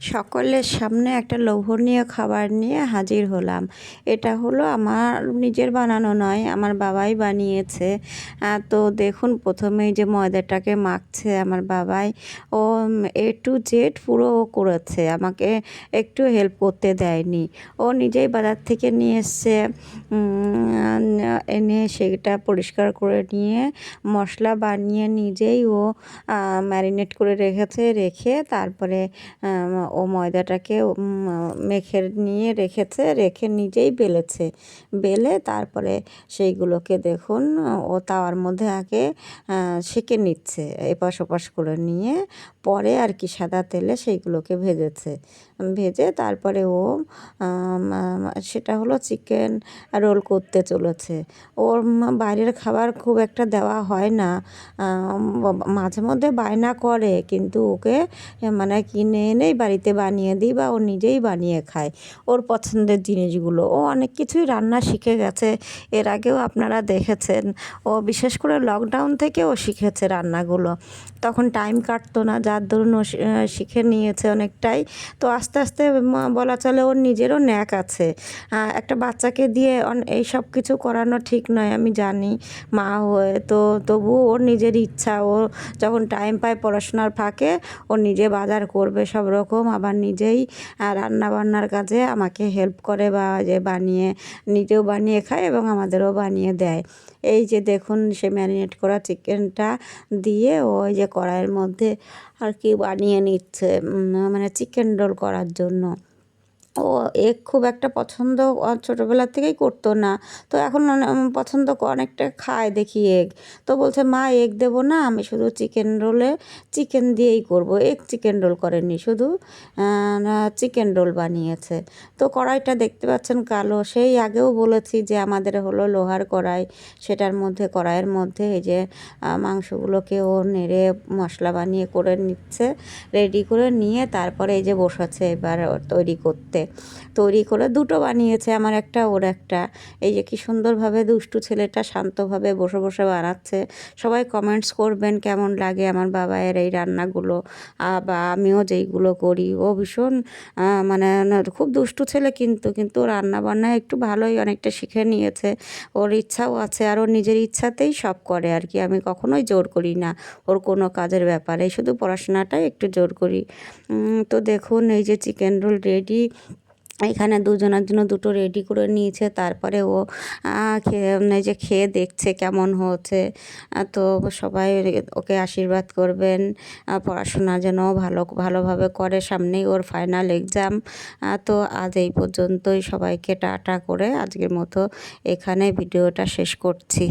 সকলের সামনে একটা লোভনীয় খাবার নিয়ে হাজির হলাম। এটা হলো আমার নিজের বানানো নয়, আমার বাবাই বানিয়েছে। তো দেখুন প্রথমেই যে ময়দাটাকে মাখছে আমার বাবাই, ও এ টু জেড পুরো ও করেছে, আমাকে একটু হেল্প করতে দেয়নি। ও নিজেই বাজার থেকে নিয়ে এসছে, এনে সেটা পরিষ্কার করে নিয়ে মশলা বানিয়ে নিজেই ও ম্যারিনেট করে রেখেছে। রেখে তারপরে ও ময়দাটাকে মেখে নিয়ে রেখেছে, রেখে নিজেই বেলেছে। বেলে তারপরে সেইগুলোকে দেখুন ও তাওয়ার মধ্যে আগে সেঁকে নিচ্ছে, এপাশ ওপাশ করে নিয়ে পরে আর কি সাদা তেলে সেইগুলোকে ভেজেছে। ভেজে তারপরে ও সেটা হলো চিকেন রোল করতে চলেছে। ওর বাইরের খাবার খুব একটা দেওয়া হয় না, মাঝে মধ্যে বায়না করে, কিন্তু ওকে মানে কিনে এনেই বাড়িতে বানিয়ে দিই বা ও নিজেই বানিয়ে খায় ওর পছন্দের জিনিসগুলো। ও অনেক কিছুই রান্না শিখে গেছে, এর আগেও আপনারা দেখেছেন। ও বিশেষ করে লকডাউন থেকে ও শিখেছে রান্নাগুলো, তখন টাইম কাটতো না, যার দরুন ও শিখে নিয়েছে অনেকটাই। তো আস্তে আস্তে বলা চলে ওর নিজেরও ন্যাক আছে। একটা বাচ্চাকে দিয়ে এই সব কিছু করানো ঠিক নয়, আমি জানি মা হয়ে, তো তবুও ওর নিজের ইচ্ছা, ও যখন টাইম পায় পড়াশোনার ফাঁকে ও নিজে বাজার করবে সব রকম, আবার নিজেই রান্না বান্নার কাজে আমাকে হেল্প করে, বা যে বানিয়ে নিজেও বানিয়ে খায় এবং আমাদেরও বানিয়ে দেয়। এই যে দেখুন সে ম্যারিনেট করা চিকেনটা দিয়ে ওই যে কড়াইয়ের মধ্যে আর কি বানিয়ে নিচ্ছে, মানে চিকেন রোল করার জন্য। ও এগ খুব একটা পছন্দ ছোটোবেলা থেকেই করতো না, তো এখন পছন্দ অনেকটা খায় দেখি এগ। তো বলছে মা এগ দেবো না, আমি শুধু চিকেন রোলে চিকেন দিয়েই করব। এগ চিকেন রোল করেনি, শুধু চিকেন রোল বানিয়েছে। তো কড়াইটা দেখতে পাচ্ছেন কালো, সেই আগেও বলেছি যে আমাদের হলো লোহার কড়াই, সেটার মধ্যে কড়াইয়ের মধ্যে এই যে মাংসগুলোকে ও নেড়ে মশলা বানিয়ে করে নিচ্ছে, রেডি করে নিয়ে তারপরে এই যে বসাচ্ছে এবার তৈরি করতে। তৈরি করে দুটো বানিয়েছে, আমার একটা ওর একটা। এই যে কি সুন্দরভাবে দুষ্টু ছেলেটা শান্তভাবে বসে বসে বানাচ্ছে। সবাই কমেন্টস করবেন কেমন লাগে আমার বাবায়ের এই রান্নাগুলো, বা আমিও যেইগুলো করি। ও ভীষণ মানে খুব দুষ্টু ছেলে, কিন্তু রান্না বান্না একটু ভালোই অনেকটা শিখে নিয়েছে। ওর ইচ্ছাও আছে, আর ওর নিজের ইচ্ছাতেই সব করে আর কি, আমি কখনোই জোর করি না ওর কোনো কাজের ব্যাপারে, শুধু পড়াশোনাটাই একটু জোর করি। তো দেখুন এই যে চিকেন রোল রেডি, এখানে দুজনের জন্য দুটো রেডি করে নিয়েছে। তারপরে ও খেয়ে এই যে খেয়ে দেখছে কেমন হচ্ছে। তো সবাই ওকে আশীর্বাদ করবেন, পড়াশোনা যেন ভালোভাবে করে, সামনেই ওর ফাইনাল এক্সাম। তো আজ এই পর্যন্তই, সবাইকে টাটা করে আজকের মতো এখানে ভিডিওটা শেষ করছি।